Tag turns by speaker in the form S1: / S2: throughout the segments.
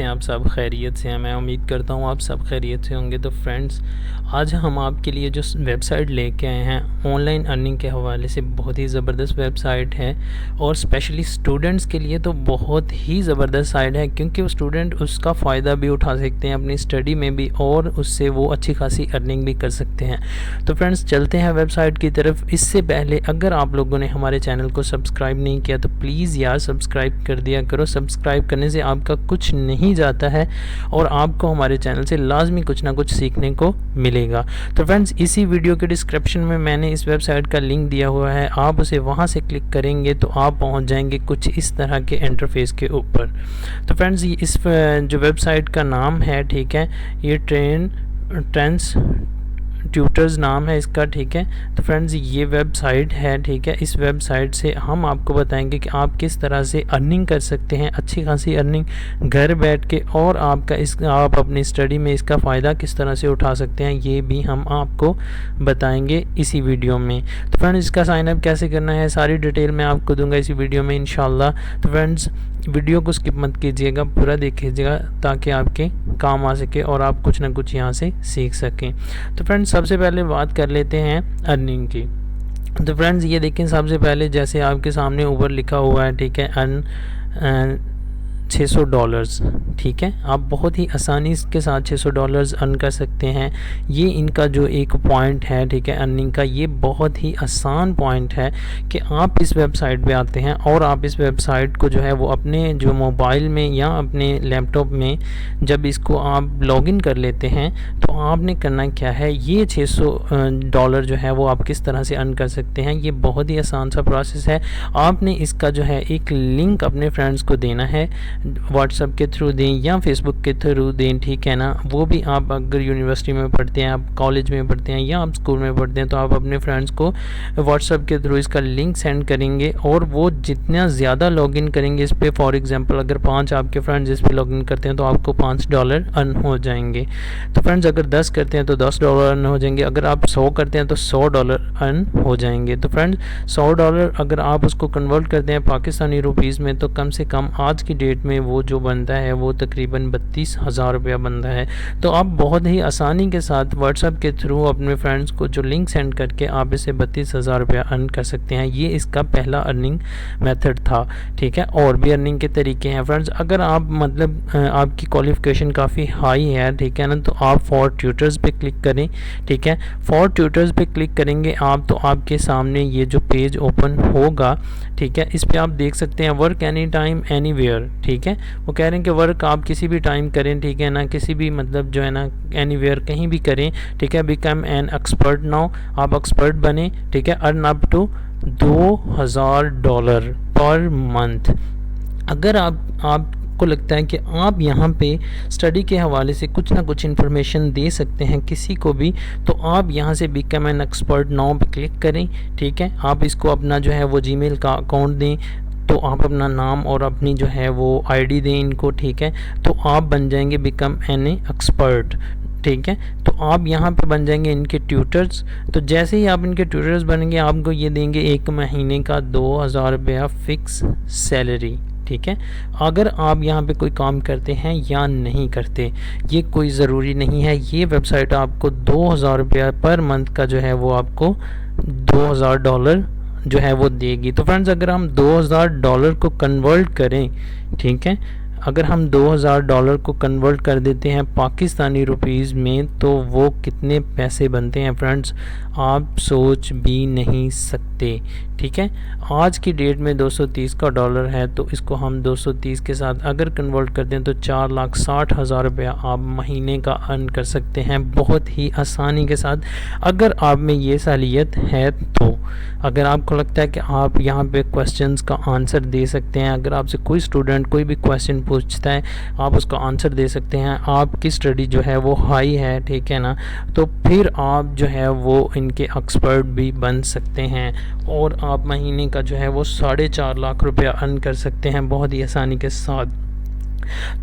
S1: आप सब खैरियत से हैं। मैं उम्मीद करता हूँ आप सब खैरियत से होंगे। तो फ्रेंड्स, आज हम आपके लिए जो वेबसाइट लेके आए हैं ऑनलाइन अर्निंग के हवाले से, बहुत ही ज़बरदस्त वेबसाइट है और स्पेशली स्टूडेंट्स के लिए तो बहुत ही ज़बरदस्त साइट है, क्योंकि वो स्टूडेंट उसका फ़ायदा भी उठा सकते हैं अपनी स्टडी में भी और उससे वो अच्छी खासी अर्निंग भी कर सकते हैं। तो फ्रेंड्स, चलते हैं वेबसाइट की तरफ। इससे पहले अगर आप लोगों ने हमारे चैनल को सब्सक्राइब नहीं किया तो प्लीज़ यार सब्सक्राइब कर दिया करो। सब्सक्राइब करने से आपका कुछ नहीं जाता है और आपको हमारे चैनल से लाजमी कुछ ना कुछ सीखने को मिलेगा। तो फ्रेंड्स, इसी वीडियो के डिस्क्रिप्शन में मैंने इस वेबसाइट का लिंक दिया हुआ है, आप उसे वहां से क्लिक करेंगे तो आप पहुंच जाएंगे कुछ इस तरह के इंटरफेस के ऊपर। तो फ्रेंड्स, इस जो वेबसाइट का नाम है, ठीक है, ये ट्रेंड्स ट्यूटर्स नाम है इसका, ठीक है। तो फ्रेंड्स, ये वेबसाइट है, ठीक है। इस वेबसाइट से हम आपको बताएंगे कि आप किस तरह से अर्निंग कर सकते हैं, अच्छी खासी अर्निंग घर बैठ के, और आप अपनी स्टडी में इसका फ़ायदा किस तरह से उठा सकते हैं, ये भी हम आपको बताएंगे इसी वीडियो में। तो फ्रेंड्स, इसका साइन अप कैसे करना है सारी डिटेल मैं आपको दूंगा इसी वीडियो में इंशाल्लाह। तो फ्रेंड्स, वीडियो को स्किप मत कीजिएगा, पूरा देखिएगा ताकि आपके काम आ सके और आप कुछ ना कुछ यहाँ से सीख सकें। तो फ्रेंड्स, सबसे पहले बात कर लेते हैं अर्निंग की। तो फ्रेंड्स, ये देखें, सबसे पहले जैसे आपके सामने ऊपर लिखा हुआ है, ठीक है, अर्न $600, ठीक है। आप बहुत ही आसानी के साथ $600 अर्न कर सकते हैं। ये इनका जो एक पॉइंट है, ठीक है, अर्निंग का, ये बहुत ही आसान पॉइंट है कि आप इस वेबसाइट पे आते हैं और आप इस वेबसाइट को जो है वो अपने जो मोबाइल में या अपने लैपटॉप में जब इसको आप लॉगिन कर लेते हैं तो आपने करना क्या है, ये $600 जो है वो आप किस तरह से अर्न कर सकते हैं। ये बहुत ही आसान सा प्रोसेस है। आपने इसका जो है एक लिंक अपने फ्रेंड्स को देना है, व्हाट्सएप के थ्रू दें या फेसबुक के थ्रू दें, ठीक है ना। वो भी आप अगर यूनिवर्सिटी में पढ़ते हैं, आप कॉलेज में पढ़ते हैं या आप स्कूल में पढ़ते हैं, तो आप अपने फ्रेंड्स को व्हाट्सएप के थ्रू इसका लिंक सेंड करेंगे और वो जितना ज़्यादा लॉगिन करेंगे इस पर, फॉर एग्जांपल अगर 5 आपके फ्रेंड्स इस पर लॉगिन करते हैं तो आपको $5 अर्न हो जाएंगे। तो फ्रेंड्स, अगर 10 करते हैं तो $10 अर्न हो जाएंगे। अगर आप 100 करते हैं तो $100 अर्न हो जाएंगे। तो फ्रेंड्स, $100 अगर आप उसको कन्वर्ट करते हैं पाकिस्तानी रुपीज़ में तो कम से कम आज की डेट में वो जो बनता है वो तकरीबन 32,000 रुपया बनता है। तो आप बहुत ही आसानी के साथ व्हाट्सएप के थ्रू अपने फ्रेंड्स को जो लिंक सेंड करके आप इसे 32,000 रुपया अर्न कर सकते हैं। ये इसका पहला अर्निंग मेथड था, ठीक है। और भी अर्निंग के तरीके हैं फ्रेंड्स। अगर आप मतलब आपकी क्वालिफिकेशन काफ़ी हाई है, ठीक है ना, तो आप फॉर ट्यूटर्स पे क्लिक करें, ठीक है। फॉर ट्यूटर्स पे क्लिक करेंगे आप तो आपके सामने ये जो पेज ओपन होगा, ठीक है। इस पे आप देख सकते हैं वर्क एनी टाइम एनीवेयर, ठीक है। वो कह रहे हैं कि वर्क आप किसी भी टाइम करें, ठीक है ना, किसी भी मतलब जो है ना एनीवेयर कहीं भी करें, ठीक है। बिकम एन एक्सपर्ट नाउ, आप एक्सपर्ट बने, ठीक है। Earn up to $2,000 per month. अगर आपको लगता है कि आप यहाँ पे स्टडी के हवाले से कुछ ना कुछ इन्फॉर्मेशन दे सकते हैं किसी को भी, तो आप यहाँ से बिकम एन एक्सपर्ट नाउ पे क्लिक करें, ठीक है। आप इसको अपना जो है वो जीमेल का अकाउंट दें, तो आप अपना नाम और अपनी जो है वो आईडी दें इनको, ठीक है। तो आप बन जाएंगे बिकम एन एक्सपर्ट, ठीक है। तो आप यहाँ पे बन जाएंगे इनके ट्यूटर्स। तो जैसे ही आप इनके ट्यूटर्स बनेंगे आपको ये देंगे 1 महीने का $2,000 रुपया फिक्स सैलरी, ठीक है। अगर आप यहाँ पे कोई काम करते हैं या नहीं करते ये कोई ज़रूरी नहीं है। ये वेबसाइट आपको $2,000 रुपया पर मंथ का जो है वो आपको $2,000 जो है वो देगी। तो फ्रेंड्स, अगर हम $2,000 को कन्वर्ट करें, ठीक है, अगर हम $2,000 को कन्वर्ट कर देते हैं पाकिस्तानी रुपीज़ में तो वो कितने पैसे बनते हैं फ्रेंड्स, आप सोच भी नहीं सकते, ठीक है। आज की डेट में 230 का डॉलर है, तो इसको हम 230 के साथ अगर कन्वर्ट करते हैं तो 4,60,000 रुपया आप महीने का अर्न कर सकते हैं बहुत ही आसानी के साथ, अगर आप में ये सालियत है तो। अगर आपको लगता है कि आप यहाँ पे क्वेश्चंस का आंसर दे सकते हैं, अगर आपसे कोई स्टूडेंट कोई भी क्वेश्चन पूछता है आप उसका आंसर दे सकते हैं, आपकी स्टडी जो है वो हाई है, ठीक है ना, तो फिर आप जो है वो इनके एक्सपर्ट भी बन सकते हैं और आप महीने का जो है वो 4.5 लाख रुपया अर्न कर सकते हैं बहुत ही आसानी के साथ।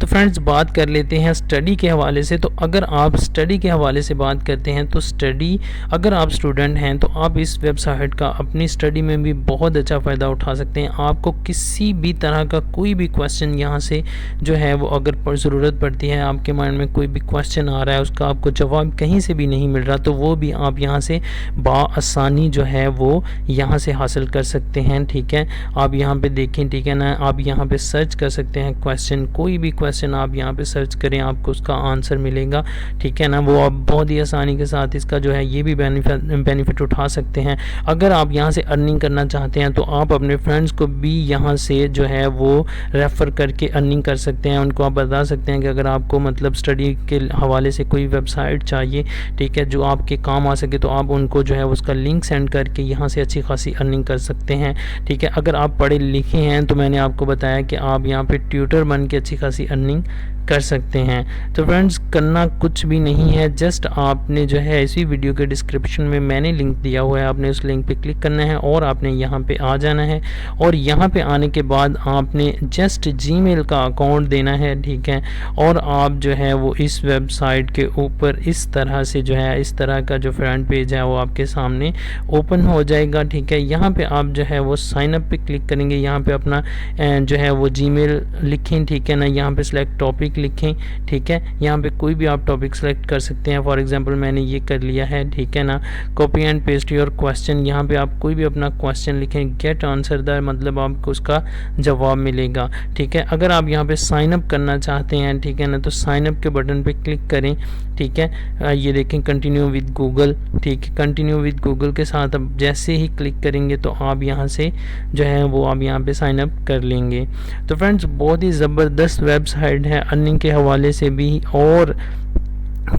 S1: तो फ्रेंड्स बात कर लेते हैं स्टडी के हवाले से। तो अगर आप स्टडी के हवाले से बात करते हैं तो स्टडी, अगर आप स्टूडेंट हैं तो आप इस वेबसाइट का अपनी स्टडी में भी बहुत अच्छा फ़ायदा उठा सकते हैं। आपको किसी भी तरह का कोई भी क्वेश्चन यहाँ से जो है वो अगर ज़रूरत पड़ती है, आपके माइंड में कोई भी क्वेश्चन आ रहा है, उसका आपको जवाब कहीं से भी नहीं मिल रहा, तो वो भी आप यहाँ से बआसानी जो है वो यहाँ से हासिल कर सकते हैं। ठीक है, आप यहाँ पे देखें, ठीक है ना, आप यहाँ पे सर्च कर सकते हैं क्वेश्चन, कोई भी क्वेश्चन आप यहाँ पे सर्च करें आपको उसका आंसर मिलेगा। ठीक है ना, वो आप बहुत ही आसानी के साथ इसका जो है ये भी बेनिफिट उठा सकते हैं। अगर आप यहाँ से अर्निंग करना चाहते हैं तो आप अपने फ्रेंड्स को भी यहाँ से जो है वो रेफ़र करके अर्निंग कर सकते हैं। उनको आप बता सकते हैं कि अगर आपको मतलब स्टडी के हवाले से कोई वेबसाइट चाहिए, ठीक है, जो आपके काम आ सके, तो आप उनको जो है उसका लिंक सेंड करके यहाँ से अच्छी खासी अर्निंग कर सकते हैं। ठीक है, अगर आप पढ़े लिखे हैं तो मैंने आपको बताया कि आप यहाँ पे ट्यूटर बन के अच्छी खासी अर्निंग कर सकते हैं। तो फ्रेंड्स करना कुछ भी नहीं है, जस्ट आपने जो है इसी वीडियो के डिस्क्रिप्शन में मैंने लिंक दिया हुआ है, आपने उस लिंक पे क्लिक करना है और आपने यहाँ पे आ जाना है। और यहाँ पे आने के बाद आपने जस्ट जीमेल का अकाउंट देना है। ठीक है, और आप जो है वो इस वेबसाइट के ऊपर इस तरह से जो है इस तरह का जो फ्रंट पेज है वो आपके सामने ओपन हो जाएगा। ठीक है, यहाँ पे आप जो है वो साइन अप पे क्लिक करेंगे, यहाँ पे अपना जो है वो जीमेल लिखें। ठीक है ना, यहाँ पे सिलेक्ट टॉपिक लिखें। ठीक है, यहाँ पे कोई भी आप टॉपिक सेलेक्ट कर सकते हैं। फॉर एग्जांपल मैंने ये कर लिया है। ठीक है ना, copy and paste your question, यहाँ पे आप कोई भी अपना क्वेश्चन लिखें, गेट आंसर द, मतलब आपको उसका जवाब मिलेगा। ठीक है, अगर आप यहाँ पे साइन अप करना चाहते हैं, ठीक है ना, तो साइन अप के बटन पे क्लिक करें। ठीक है, ये देखें कंटिन्यू विद गूगल। ठीक है, कंटिन्यू विद गूगल के साथ अब जैसे ही क्लिक करेंगे तो आप यहाँ से जो है वो आप यहाँ पे साइन अप कर लेंगे। तो फ्रेंड्स बहुत ही ज़बरदस्त वेबसाइट है अर्निंग के हवाले से भी और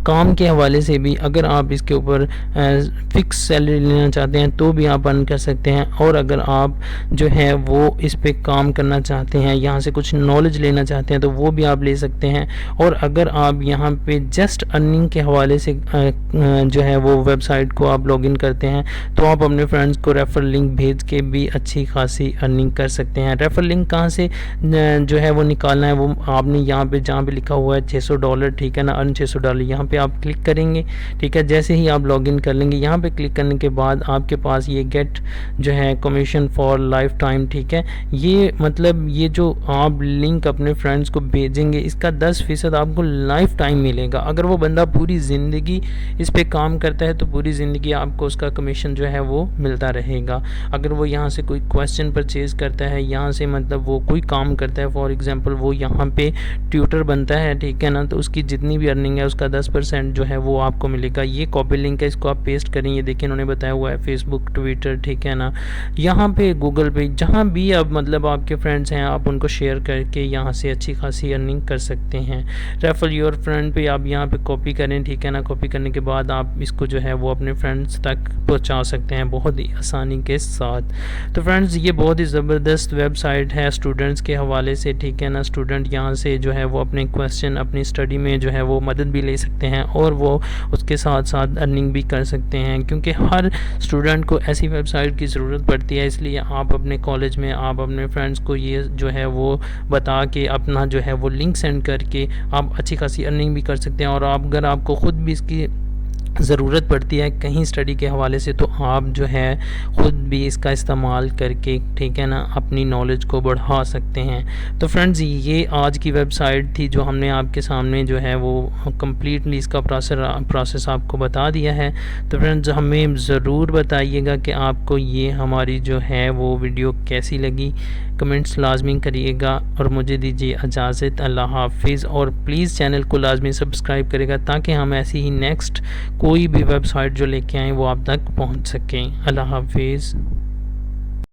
S1: काम के हवाले से भी। अगर आप इसके ऊपर फिक्स सैलरी लेना चाहते हैं तो भी आप अर्न कर सकते हैं, और अगर आप जो है वो इस पे काम करना चाहते हैं, यहाँ से कुछ नॉलेज लेना चाहते हैं तो वो भी आप ले सकते हैं। और अगर आप यहाँ पे जस्ट अर्निंग के हवाले से जो है वो वेबसाइट को आप लॉगिन करते हैं तो आप अपने फ्रेंड्स को रेफ़र लिंक भेज के भी अच्छी खासी अर्निंग कर सकते हैं। रेफ़र लिंक कहाँ से जो है वो निकालना है, वो आपने यहाँ पे जहाँ पे लिखा हुआ है $600, ठीक है ना, अर्न $600, यहाँ पे आप क्लिक करेंगे। ठीक है, जैसे ही आप लॉगिन कर लेंगे, यहाँ पे क्लिक करने के बाद आपके पास ये गेट जो है कमीशन फॉर लाइफ टाइम। ठीक है, ये मतलब ये जो आप लिंक अपने फ्रेंड्स को भेजेंगे इसका 10% आपको लाइफ टाइम मिलेगा। अगर वो बंदा पूरी ज़िंदगी इस पे काम करता है तो पूरी ज़िंदगी आपको उसका कमीशन जो है वो मिलता रहेगा। अगर वो यहाँ से कोई क्वेश्चन परचेज़ करता है, यहाँ से मतलब वो कोई काम करता है, फॉर एग्ज़ाम्पल वो यहाँ पे ट्यूटर बनता है, ठीक है ना, तो उसकी जितनी भी अर्निंग है उसका 10% जो है वो आपको मिलेगा। ये कॉपी लिंक है, इसको आप पेस्ट करें। ये देखिए इन्होंने बताया हुआ है फेसबुक, ट्विटर, ठीक है ना, यहाँ पे गूगल पे, जहाँ भी अब मतलब आपके फ्रेंड्स हैं आप उनको शेयर करके यहाँ से अच्छी खासी अर्निंग कर सकते हैं। रेफर योर फ्रेंड पे आप यहाँ पे कॉपी करें, ठीक है ना, कॉपी करने के बाद आप इसको जो है वो अपने फ्रेंड्स तक पहुँचा सकते हैं बहुत ही आसानी के साथ। तो फ्रेंड्स ये बहुत ही ज़बरदस्त वेबसाइट है स्टूडेंट्स के हवाले से, ठीक है ना। स्टूडेंट यहाँ से जो है वो अपने क्वेश्चन अपनी स्टडी में जो है वो मदद भी ले सकते हैं और वो उसके साथ साथ अर्निंग भी कर सकते हैं, क्योंकि हर स्टूडेंट को ऐसी वेबसाइट की ज़रूरत पड़ती है। इसलिए आप अपने कॉलेज में आप अपने फ्रेंड्स को ये जो है वो बता के अपना जो है वो लिंक सेंड करके आप अच्छी खासी अर्निंग भी कर सकते हैं। और आप अगर आपको ख़ुद भी इसकी ज़रूरत पड़ती है कहीं स्टडी के हवाले से तो आप जो है ख़ुद भी इसका इस्तेमाल करके, ठीक है ना, अपनी नॉलेज को बढ़ा सकते हैं। तो फ्रेंड्स ये आज की वेबसाइट थी जो हमने आपके सामने जो है वो कम्प्लीटली इसका प्रोसेस आपको बता दिया है। तो फ्रेंड्स हमें ज़रूर बताइएगा कि आपको ये हमारी जो है वो वीडियो कैसी लगी, कमेंट्स लाजमी करिएगा और मुझे दीजिए इजाज़त। अल्लाह हाफिज़। और प्लीज़ चैनल को लाजमी सब्सक्राइब करेगा ताकि हम ऐसी ही नेक्स्ट कोई भी वेबसाइट जो लेके आएँ वो आप तक पहुंच सकें। अल्लाह हाफिज़।